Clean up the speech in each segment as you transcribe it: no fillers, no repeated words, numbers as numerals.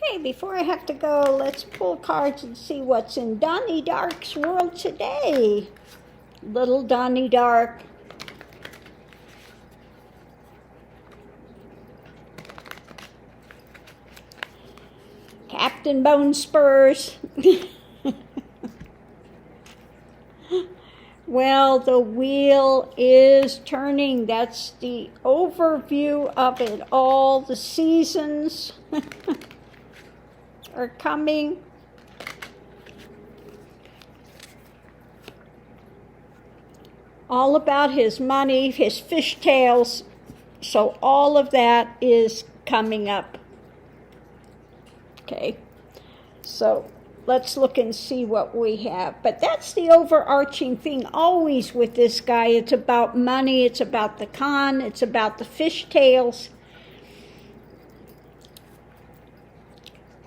Okay, before I have to go, let's pull cards and see what's in Donny Dark's world today. Little Donny Dark. Captain Bone Spurs. Well, the wheel is turning. That's the overview of it all. The seasons are coming. All about his money, his fishtails. So all of that is coming up. Okay, so let's look and see what we have. But that's the overarching thing always with this guy. It's about money, it's about the con, it's about the fishtails.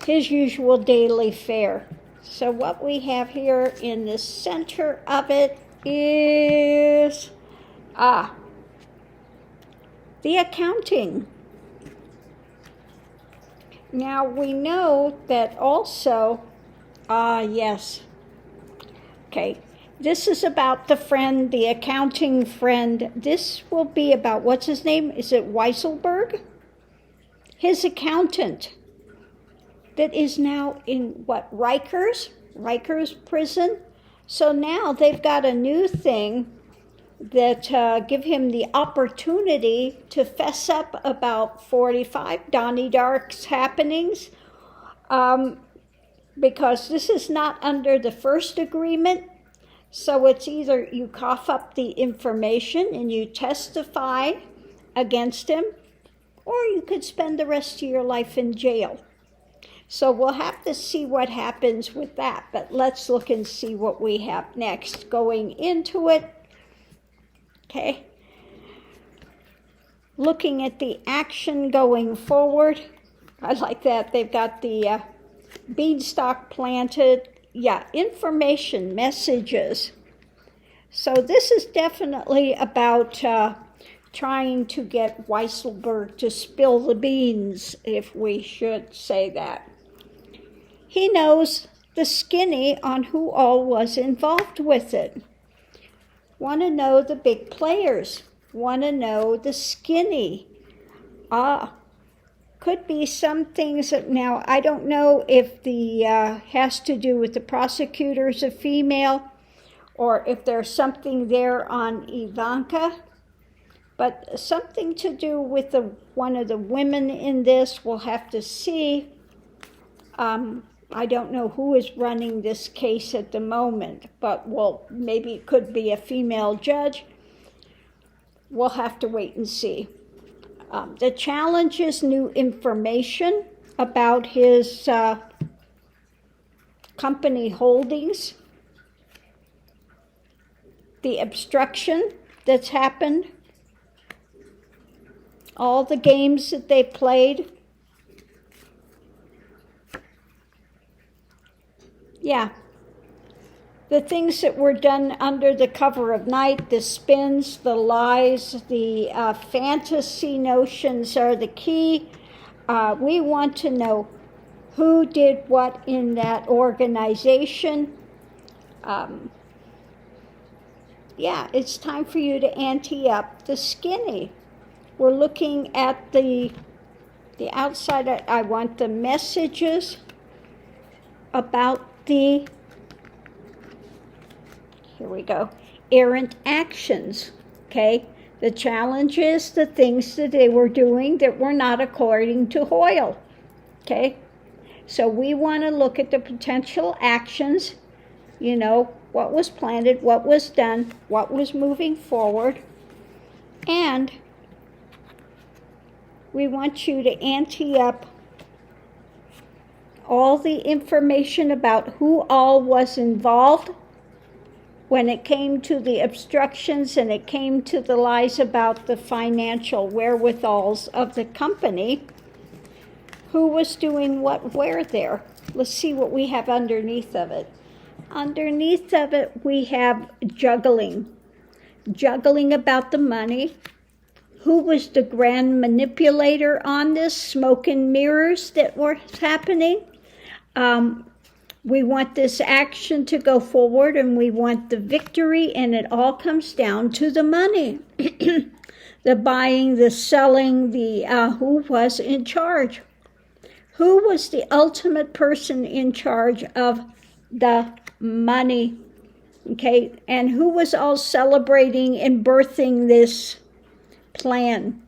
His usual daily fare. So what we have here in the center of it is the accounting. Now we know that also, yes. Okay, this is about the friend, the accounting friend. This will be about, what's his name? Is it Weisselberg? His accountant that is now in Rikers prison. So now they've got a new thing that give him the opportunity to fess up about 45 Donny Dark's happenings, because this is not under the first agreement. So it's either you cough up the information and you testify against him, or you could spend the rest of your life in jail. So we'll have to see what happens with that, but let's look and see what we have next going into it. Okay, looking at the action going forward. I like that. They've got the beanstalk planted. Yeah, information, messages. So this is definitely about trying to get Weisselberg to spill the beans, if we should say that. He knows the skinny on who all was involved with it. Want to know the big players. Want to know the skinny. Could be some things that, now I don't know if the has to do with the prosecutor's a female, or if there's something there on Ivanka, but something to do with one of the women in this. We'll have to see. I don't know who is running this case at the moment, but maybe it could be a female judge. We'll have to wait and see. The challenge is new information about his company holdings, the obstruction that's happened, all the games that they played. Yeah, the things that were done under the cover of night, the spins, the lies, the fantasy notions are the key. We want to know who did what in that organization. Yeah, it's time for you to ante up the skinny. We're looking at the outside. I want the messages about here we go, errant actions, okay? The challenge is the things that they were doing that were not according to Hoyle, okay? So we want to look at the potential actions, what was planted, what was done, what was moving forward, and we want you to ante up all the information about who all was involved when it came to the obstructions and it came to the lies about the financial wherewithals of the company, who was doing what where there. Let's see what we have underneath of it. Underneath of it, we have juggling about the money, who was the grand manipulator on this, smoke and mirrors that were happening. We want this action to go forward, and we want the victory, and it all comes down to the money. The buying, the selling, the who was in charge. Who was the ultimate person in charge of the money? Okay, and who was all celebrating and birthing this plan?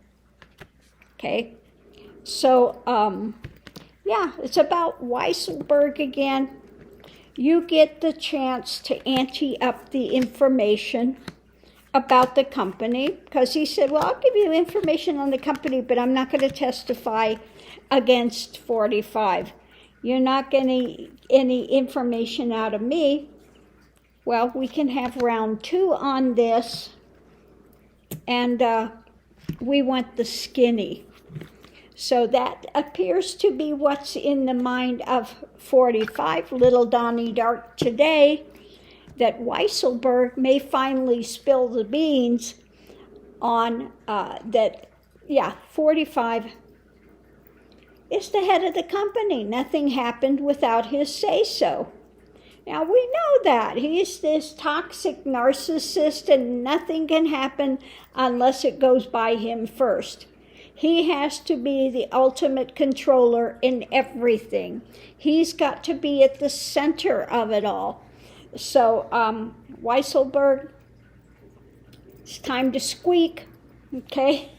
Okay, so yeah, it's about Weisselberg again. You get the chance to ante up the information about the company, because he said, well, I'll give you information on the company, but I'm not going to testify against 45. You're not getting any information out of me. Well, we can have round 2 on this, and we want the skinny. So that appears to be what's in the mind of 45, little Donny Dark today, that Weisselberg may finally spill the beans on 45 is the head of the company. Nothing happened without his say-so. Now, we know that. He's this toxic narcissist, and nothing can happen unless it goes by him first. He has to be the ultimate controller in everything. He's got to be at the center of it all. So, Weisselberg, it's time to squeak, okay?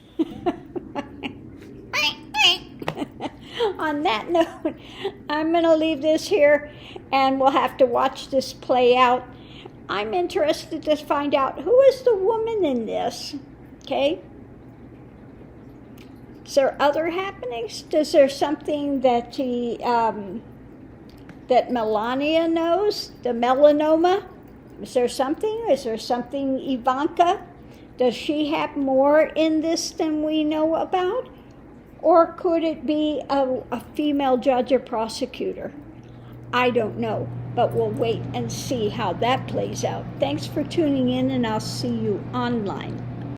On that note, I'm going to leave this here, and we'll have to watch this play out. I'm interested to find out who is the woman in this, okay? Is there other happenings? Is there something that that Melania knows? The melanoma? Is there something? Is there something Ivanka? Does she have more in this than we know about? Or could it be a female judge or prosecutor? I don't know, but we'll wait and see how that plays out. Thanks for tuning in, and I'll see you online.